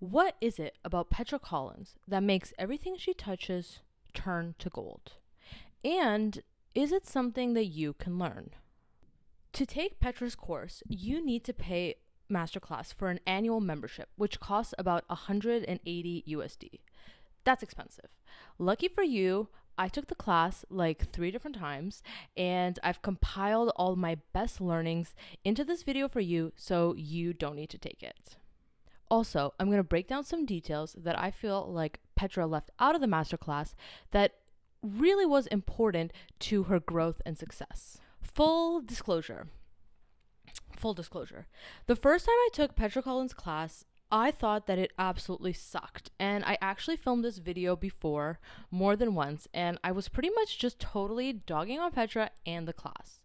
What is it about Petra Collins that makes everything she touches turn to gold? And is it something that you can learn? To take Petra's course, you need to pay Masterclass for an annual membership, which costs about 180 USD. That's expensive. Lucky for you, I took the class like 3 different times and I've compiled all my best learnings into this video for you so you don't need to take it. Also, I'm going to break down some details that I feel like Petra left out of the masterclass that really was important to her growth and success. Full disclosure. The first time I took Petra Collins' class, I thought that it absolutely sucked. And I actually filmed this video before more than once, and I was pretty much just totally dogging on Petra and the class.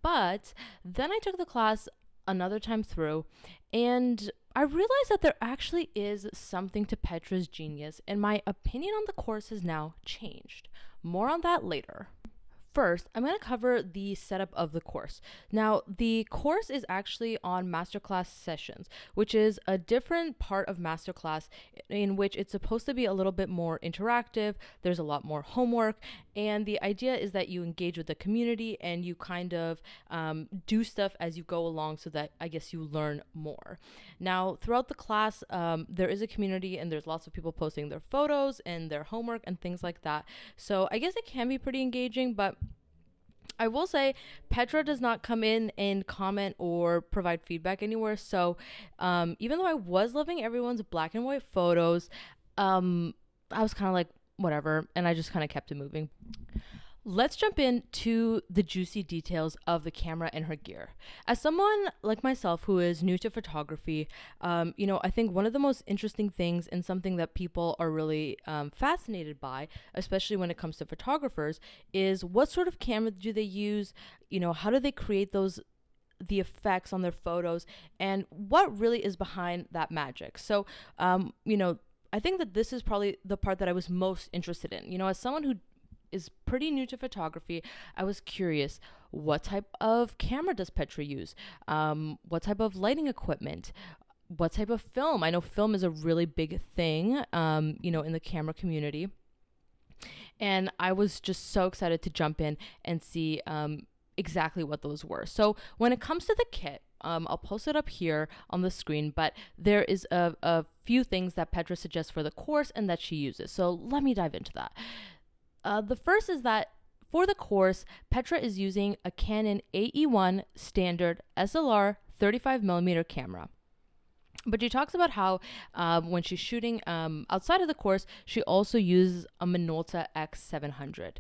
But then I took the class another time through, and I realized that there actually is something to Petra's genius, and my opinion on the course has now changed. More on that later. First, I'm going to cover the setup of the course. Now, the course is actually on Masterclass Sessions, which is a different part of Masterclass in which it's supposed to be a little bit more interactive. There's a lot more homework, and the idea is that you engage with the community and you kind of do stuff as you go along so that I guess you learn more. Now, throughout the class, there is a community and there's lots of people posting their photos and their homework and things like that. So I guess it can be pretty engaging, but I will say Petra does not come in and comment or provide feedback anywhere. So even though I was loving everyone's black and white photos, I was kind of like, whatever. And I just kind of kept it moving. Let's jump into the juicy details of the camera and her gear. As someone like myself who is new to photography, I think one of the most interesting things and something that people are really fascinated by, especially when it comes to photographers, is what sort of camera do they use? How do they create the effects on their photos, and what really is behind that magic? So, I think that this is probably the part that I was most interested in. As someone who is pretty new to photography, I was curious, what type of camera does Petra use? What type of lighting equipment? What type of film? I know film is a really big thing, in the camera community. And I was just so excited to jump in and see exactly what those were. So when it comes to the kit, I'll post it up here on the screen, but there is a few things that Petra suggests for the course and that she uses. So let me dive into that. The first is that for the course, Petra is using a Canon AE1 standard SLR 35mm camera. But she talks about how when she's shooting outside of the course, she also uses a Minolta X700.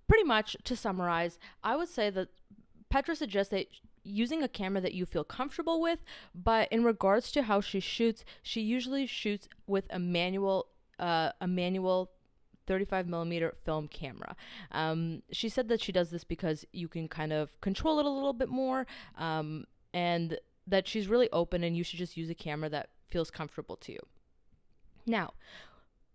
Pretty much, to summarize, I would say that Petra suggests that using a camera that you feel comfortable with, but in regards to how she shoots, she usually shoots with a manual 35mm film camera. She said that she does this because you can kind of control it a little bit more, and that she's really open and you should just use a camera that feels comfortable to you. Now,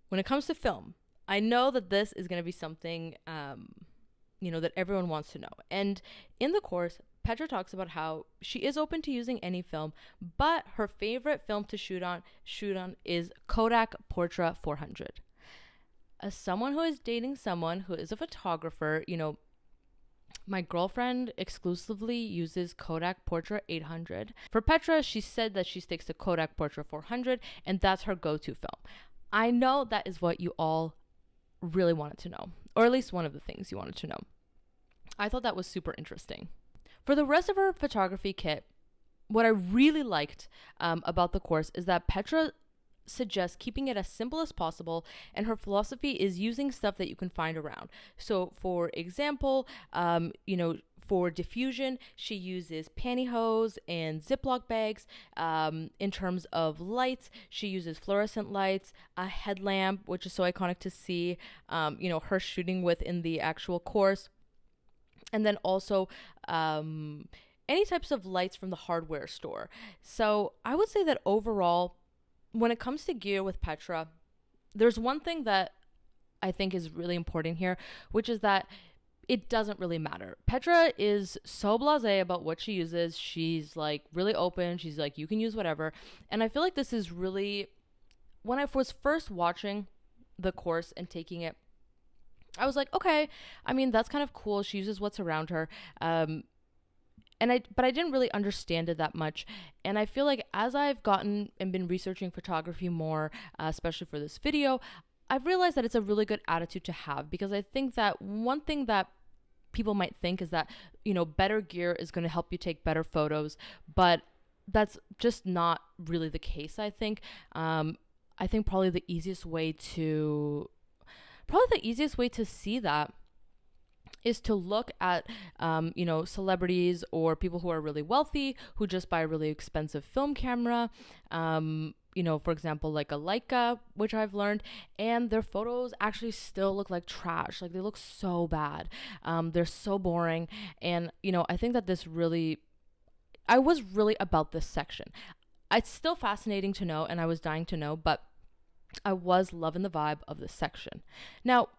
when it comes to film, I know that this is going to be something, that everyone wants to know. And in the course, Petra talks about how she is open to using any film, but her favorite film to shoot on is Kodak Portra 400. As someone who is dating someone who is a photographer, my girlfriend exclusively uses Kodak Portra 800. For Petra, she said that she sticks to Kodak Portra 400, and that's her go-to film. I know that is what you all really wanted to know, or at least one of the things you wanted to know. I thought that was super interesting. For the rest of her photography kit, what I really liked about the course is that Petra suggests keeping it as simple as possible, and her philosophy is using stuff that you can find around. So for example, for diffusion, she uses pantyhose and Ziploc bags. In terms of lights, she uses fluorescent lights, a headlamp, which is so iconic to see, her shooting with in the actual course. And then also any types of lights from the hardware store. So I would say that overall, when it comes to gear with Petra, there's one thing that I think is really important here, which is that it doesn't really matter. Petra is so blasé about what she uses. She's like really open. She's like, you can use whatever. And I feel like this is really, when I was first watching the course and taking it, I was like, okay, I mean, that's kind of cool. She uses what's around her. But I didn't really understand it that much. And I feel like as I've gotten and been researching photography more, especially for this video, I've realized that it's a really good attitude to have, because I think that one thing that people might think is that, better gear is going to help you take better photos, but that's just not really the case. I think probably the easiest way to see that is to look at, celebrities or people who are really wealthy who just buy a really expensive film camera, for example, like a Leica, which I've learned, and their photos actually still look like trash. Like, they look so bad. They're so boring. And, I think that I was really about this section. It's still fascinating to know, and I was dying to know, but I was loving the vibe of this section. Now,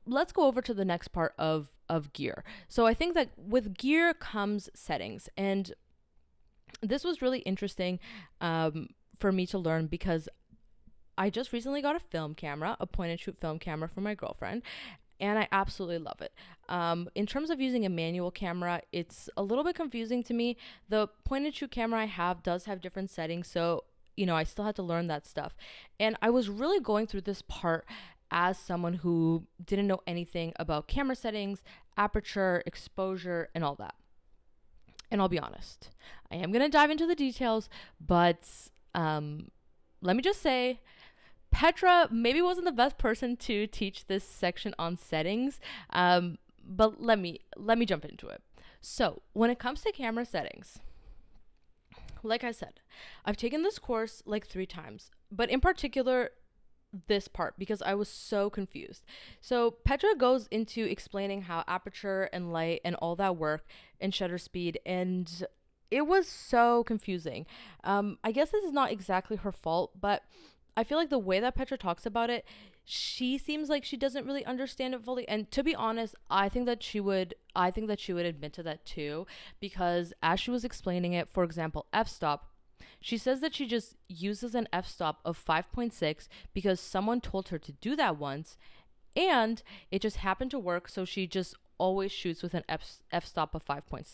let's go over to the next part of gear. So I think that with gear comes settings, and this was really interesting for me to learn, because I just recently got a film camera, a point and shoot film camera for my girlfriend, and I absolutely love it. In terms of using a manual camera, it's a little bit confusing to me. The point and shoot camera I have does have different settings, so I still had to learn that stuff. And I was really going through this part as someone who didn't know anything about camera settings, aperture, exposure, and all that. And I'll be honest, I am going to dive into the details, but let me just say, Petra maybe wasn't the best person to teach this section on settings, but let me jump into it. So when it comes to camera settings, like I said, I've taken this course like 3 times, but in particular, this part, because I was so confused. So Petra goes into explaining how aperture and light and all that work and shutter speed, and it was so confusing. I guess this is not exactly her fault, but I feel like the way that Petra talks about it, she seems like she doesn't really understand it fully. And to be honest, I think that she would admit to that too, because as she was explaining it, for example, f-stop, she says that she just uses an f-stop of 5.6 because someone told her to do that once, and it just happened to work, so she just always shoots with an f-stop of 5.6.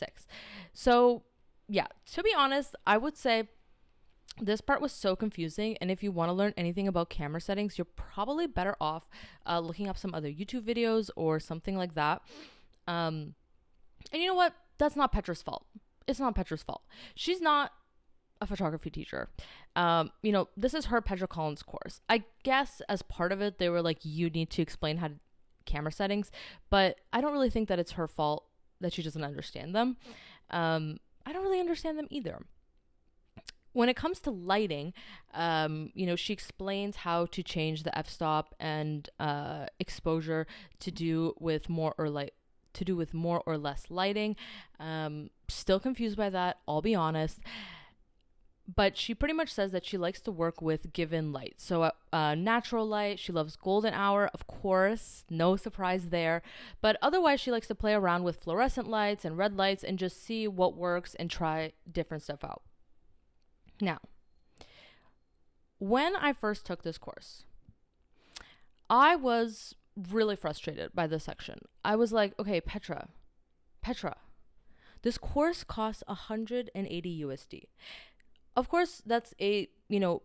So yeah, to be honest, I would say this part was so confusing, and if you want to learn anything about camera settings, you're probably better off looking up some other YouTube videos or something like that. And you know what? That's not Petra's fault. It's not Petra's fault. She's not a photography teacher. This is her Petra Collins course. I guess as part of it, they were like, you need to explain how to camera settings, but I don't really think that it's her fault that she doesn't understand them. I don't really understand them either. When it comes to lighting, she explains how to change the f-stop and exposure to do with more or less lighting. Still confused by that, I'll be honest. But she pretty much says that she likes to work with given light. So natural light, she loves golden hour, of course, no surprise there. But otherwise, she likes to play around with fluorescent lights and red lights and just see what works and try different stuff out. Now, when I first took this course, I was really frustrated by this section. I was like, okay, Petra, this course costs 180 USD. Of course, that's a,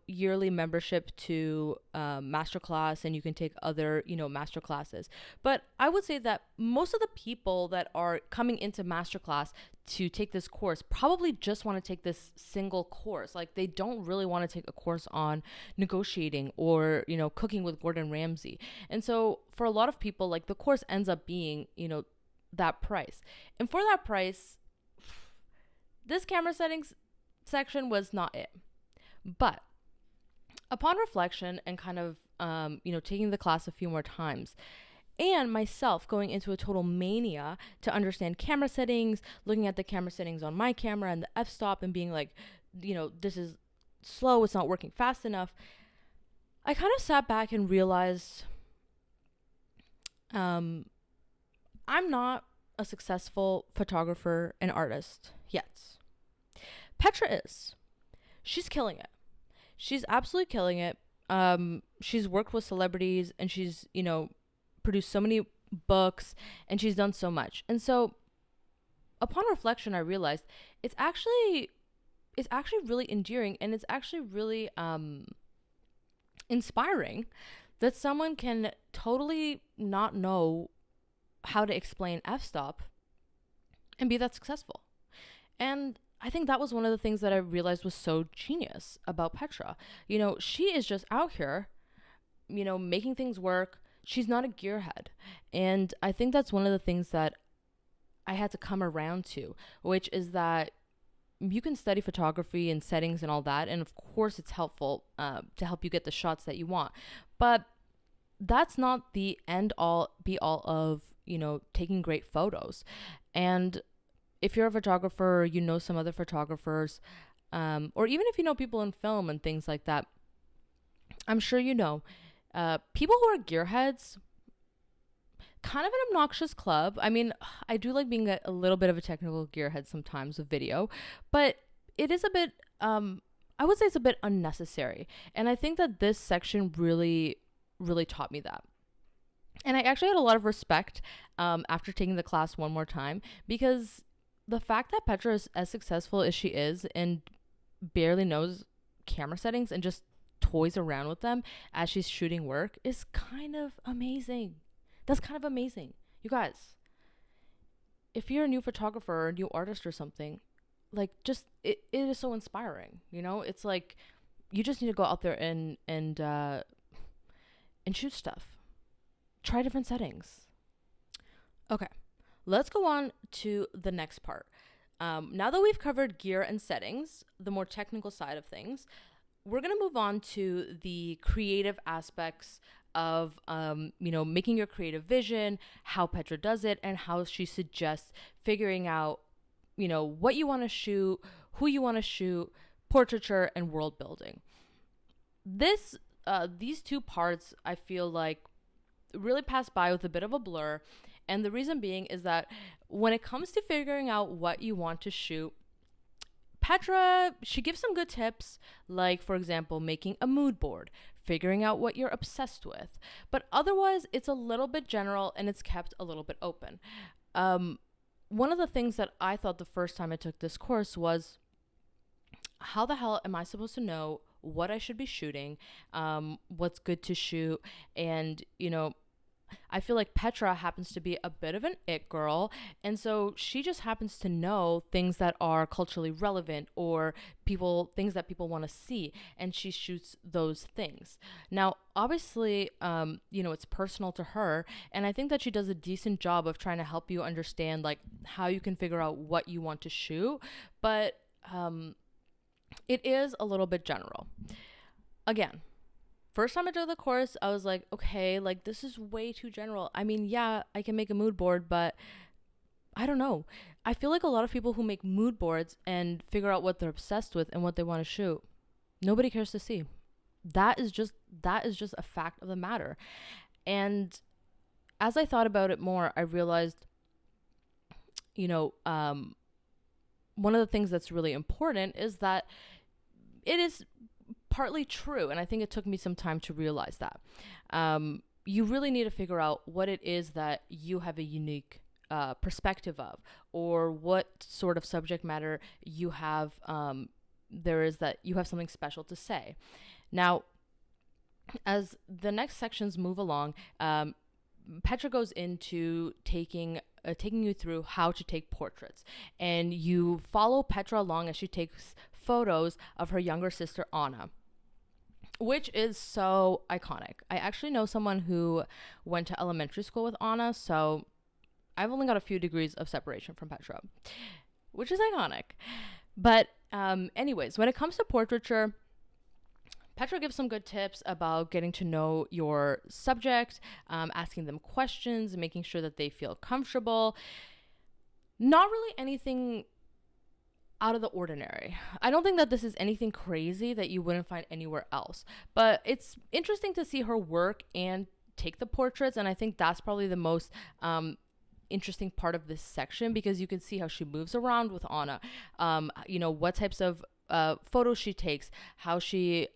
yearly membership to Masterclass, and you can take other, master classes. But I would say that most of the people that are coming into Masterclass to take this course probably just want to take this single course. Like, they don't really want to take a course on negotiating or, cooking with Gordon Ramsay. And so for a lot of people, like, the course ends up being, that price. And for that price, this camera settings section was not it. But upon reflection and kind of taking the class a few more times, and myself going into a total mania to understand camera settings, looking at the camera settings on my camera and the f-stop and being like, this is slow, it's not working fast enough, I kind of sat back and realized I'm I'm not a successful photographer and artist yet. Petra is. She's killing it. She's absolutely killing it. She's worked with celebrities and she's, produced so many books and she's done so much. And so upon reflection, I realized it's actually really endearing and it's actually really inspiring that someone can totally not know how to explain f-stop and be that successful. And I think that was one of the things that I realized was so genius about Petra. She is just out here, making things work. She's not a gearhead. And I think that's one of the things that I had to come around to, which is that you can study photography and settings and all that. And of course, it's helpful to help you get the shots that you want. But that's not the end all be all of, taking great photos. And if you're a photographer, some other photographers, or even if you know people in film and things like that, I'm sure people who are gearheads, kind of an obnoxious club. I mean, I do like being a little bit of a technical gearhead sometimes with video, but it is a bit, I would say it's a bit unnecessary. And I think that this section really, really taught me that. And I actually had a lot of respect after taking the class one more time, because the fact that Petra is as successful as she is and barely knows camera settings and just toys around with them as she's shooting work is kind of amazing. That's kind of amazing. You guys, if you're a new photographer or a new artist or something, like, just it is so inspiring. It's like you just need to go out there and shoot stuff. Try different settings. Okay. Let's go on to the next part. Now that we've covered gear and settings, the more technical side of things, we're going to move on to the creative aspects of, making your creative vision, how Petra does it, and how she suggests figuring out, what you want to shoot, who you want to shoot, portraiture, and world building. These two parts, I feel like, really pass by with a bit of a blur. And the reason being is that when it comes to figuring out what you want to shoot, Petra, she gives some good tips, like, for example, making a mood board, figuring out what you're obsessed with. But otherwise, it's a little bit general and it's kept a little bit open. One of the things that I thought the first time I took this course was, how the hell am I supposed to know what I should be shooting, what's good to shoot, and, I feel like Petra happens to be a bit of an it girl, and so she just happens to know things that are culturally relevant or things that people want to see, and she shoots those things. Now, obviously, it's personal to her, and I think that she does a decent job of trying to help you understand, like, how you can figure out what you want to shoot, but it is a little bit general. Again, first time I took the course, I was like, okay, like, this is way too general. I mean, yeah, I can make a mood board, but I don't know. I feel like a lot of people who make mood boards and figure out what they're obsessed with and what they want to shoot, nobody cares to see. That is just a fact of the matter. And as I thought about it more, I realized, one of the things that's really important is that it is partly true, and I think it took me some time to realize that. You really need to figure out what it is that you have a unique perspective of, or what sort of subject matter you have, that you have something special to say. Now, as the next sections move along, Petra goes into taking you through how to take portraits, and you follow Petra along as she takes photos of her younger sister Anna, which is so iconic. I actually know someone who went to elementary school with Anna, so I've only got a few degrees of separation from Petra, which is iconic. But anyways, when it comes to portraiture, Petra gives some good tips about getting to know your subject, asking them questions, making sure that they feel comfortable. Not really anything out of the ordinary. I don't think that this is anything crazy that you wouldn't find anywhere else, but it's interesting to see her work and take the portraits, and I think that's probably the most interesting part of this section because you can see how she moves around with Anna, what types of photos she takes, how she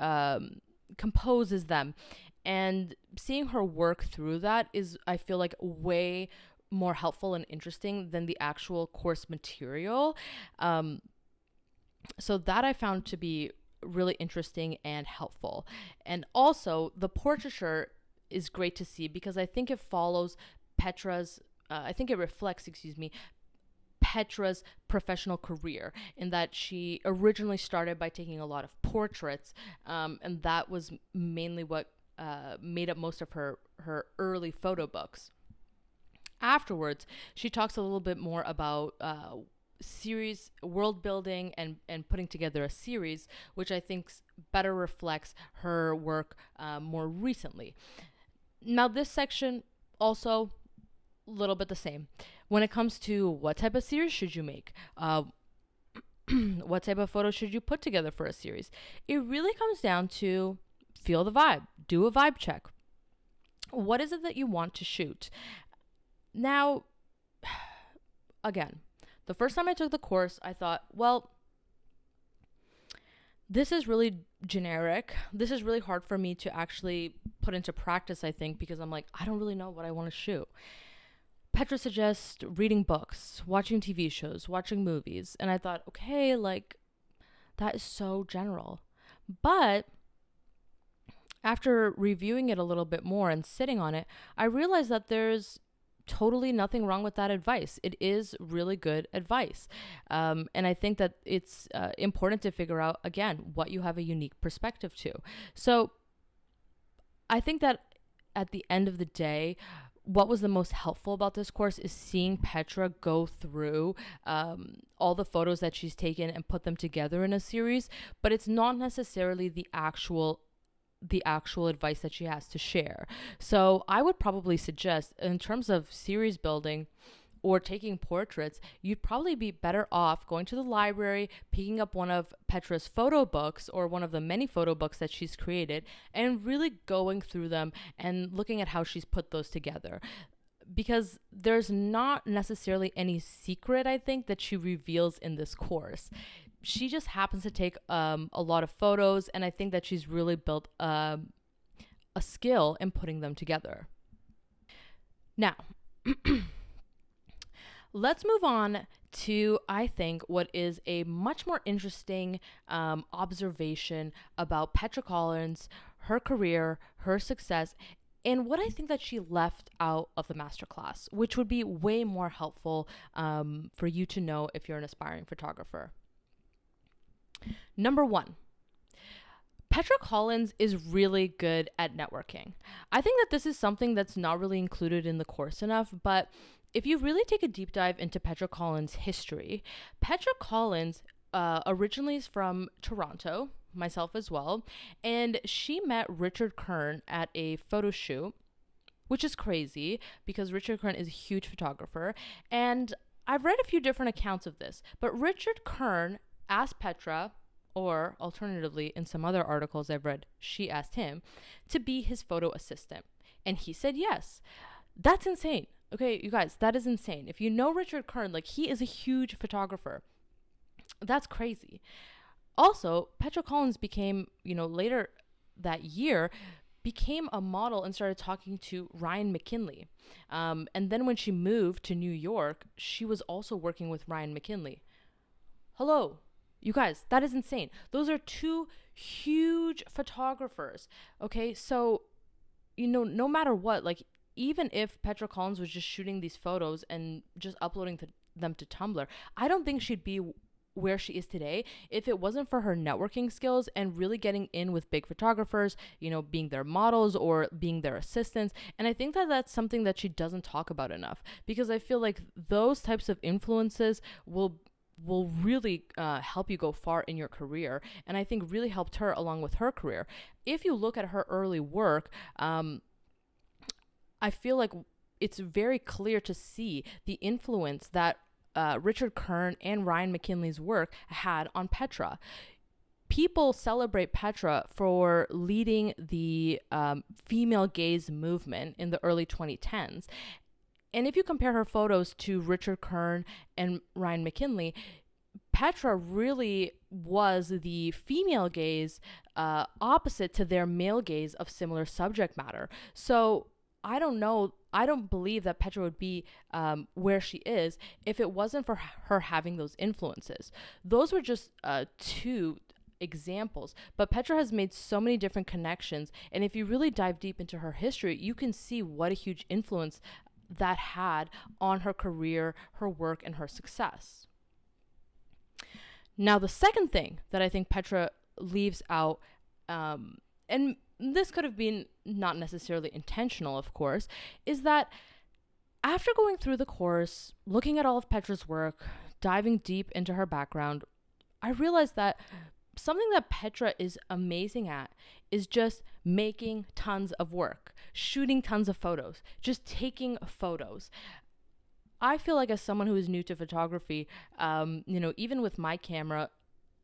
composes them. And seeing her work through that is, I feel like, way more helpful and interesting than the actual course material. So that I found to be really interesting and helpful. And also, the portraiture is great to see because I think it follows I think it reflects, Petra's professional career in that she originally started by taking a lot of portraits, and that was mainly what made up most of her early photo books. Afterwards, she talks a little bit more about series world building and putting together a series, which I think better reflects her work more recently. Now, this section also a little bit the same when it comes to what type of series should you make. What type of photos should you put together for a series? It really comes down to feel the vibe, do a vibe check. What is it that you want to shoot? Now, again, the first time I took the course, I thought, well, this is really generic. This is really hard for me to actually put into practice, I think, because I'm like, I don't really know what I want to shoot. Petra suggests reading books, watching TV shows, watching movies. And I thought, okay, like, that is so general. But after reviewing it a little bit more and sitting on it, I realized that there's totally nothing wrong with that advice. It is really good advice. And I think that it's important to figure out, again, what you have a unique perspective to. So I think that at the end of the day, what was the most helpful about this course is seeing Petra go through all the photos that she's taken and put them together in a series, but it's not necessarily the actual advice that she has to share. So I would probably suggest, in terms of series building or taking portraits, you'd probably be better off going to the library, picking up one of Petra's photo books or one of the many photo books that she's created, and really going through them and looking at how she's put those together. Because there's not necessarily any secret, I think, that she reveals in this course. She just happens to take a lot of photos, and I think that she's really built a skill in putting them together. Now, let's move on to, I think, what is a much more interesting observation about Petra Collins, her career, her success, and what I think that she left out of the masterclass, which would be way more helpful for you to know if you're an aspiring photographer. Number one, Petra Collins is really good at networking. I think that this is something that's not really included in the course enough, but if you really take a deep dive into Petra Collins' history, Petra Collins originally is from Toronto, myself as well, and she met Richard Kern at a photo shoot, which is crazy because Richard Kern is a huge photographer, and I've read a few different accounts of this, but Richard Kern asked Petra, or alternatively, in some other articles I've read, she asked him to be his photo assistant. And he said yes. That's insane. Okay, you guys, that is insane. If you know Richard Kern, like, he is a huge photographer. That's crazy. Also, Petra Collins became, later that year, became a model and started talking to Ryan McKinley. And then when she moved to New York, she was also working with Ryan McKinley. Hello. You guys, that is insane. Those are two huge photographers. Okay, so, no matter what, like, even if Petra Collins was just shooting these photos and just uploading them to Tumblr, I don't think she'd be where she is today if it wasn't for her networking skills and really getting in with big photographers, being their models or being their assistants. And I think that that's something that she doesn't talk about enough, because I feel like those types of influences will really help you go far in your career, and I think really helped her along with her career. If you look at her early work, I feel like it's very clear to see the influence that Richard Kern and Ryan McKinley's work had on Petra. People celebrate Petra for leading the female gaze movement in the early 2010s. And if you compare her photos to Richard Kern and Ryan McKinley, Petra really was the female gaze opposite to their male gaze of similar subject matter. So I don't know. I don't believe that Petra would be where she is if it wasn't for her having those influences. Those were just two examples, but Petra has made so many different connections, and if you really dive deep into her history, you can see what a huge influence that had on her career, her work, and her success. Now, the second thing that I think Petra leaves out, and this could have been not necessarily intentional, of course, is that after going through the course, looking at all of Petra's work, diving deep into her background, I realized that something that Petra is amazing at is just making tons of work, shooting tons of photos, just taking photos. I feel like as someone who is new to photography, even with my camera,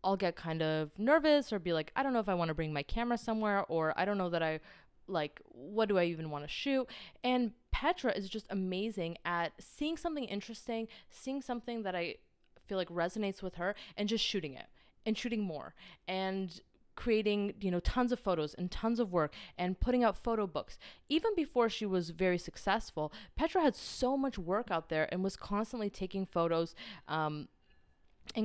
I'll get kind of nervous or be like, I don't know if I want to bring my camera somewhere, or I don't know that what do I even want to shoot? And Petra is just amazing at seeing something interesting, seeing something that I feel like resonates with her, and just shooting it and shooting more and creating, tons of photos and tons of work and putting out photo books. Even before she was very successful, Petra had so much work out there and was constantly taking photos and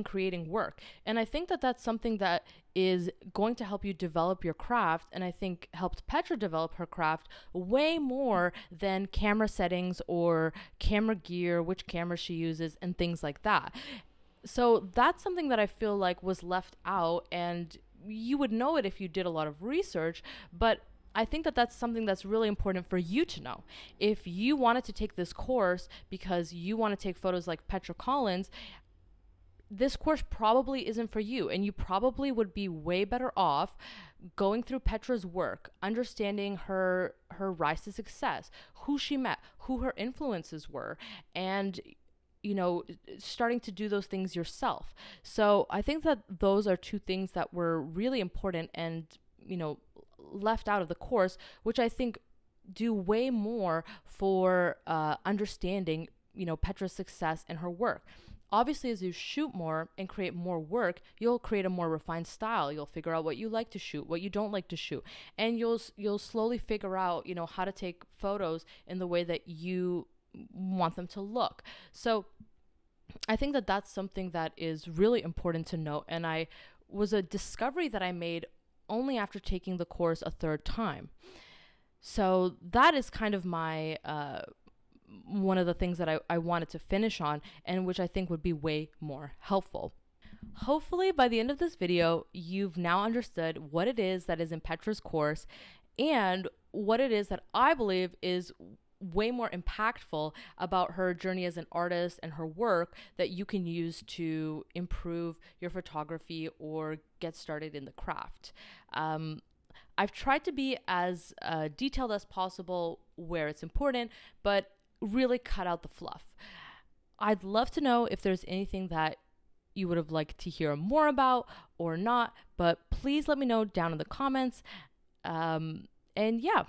creating work. And I think that that's something that is going to help you develop your craft, and I think helped Petra develop her craft way more than camera settings or camera gear, which camera she uses, and things like that. So that's something that I feel like was left out, and you would know it if you did a lot of research, but I think that that's something that's really important for you to know. If you wanted to take this course because you want to take photos like Petra Collins, this course probably isn't for you, and you probably would be way better off going through Petra's work, understanding her rise to success, who she met, who her influences were, and starting to do those things yourself. So I think that those are two things that were really important and, left out of the course, which I think do way more for understanding, Petra's success and her work. Obviously, as you shoot more and create more work, you'll create a more refined style. You'll figure out what you like to shoot, what you don't like to shoot, and you'll slowly figure out, how to take photos in the way that you want them to look. So I think that that's something that is really important to note, and was a discovery that I made only after taking the course a third time. So that is kind of my one of the things that I wanted to finish on, and which I think would be way more helpful. Hopefully by the end of this video, you've now understood what it is that is in Petra's course and what it is that I believe is way more impactful about her journey as an artist and her work that you can use to improve your photography or get started in the craft. I've tried to be as detailed as possible where it's important, but really cut out the fluff. I'd love to know if there's anything that you would have liked to hear more about or not, but please let me know down in the comments. And yeah,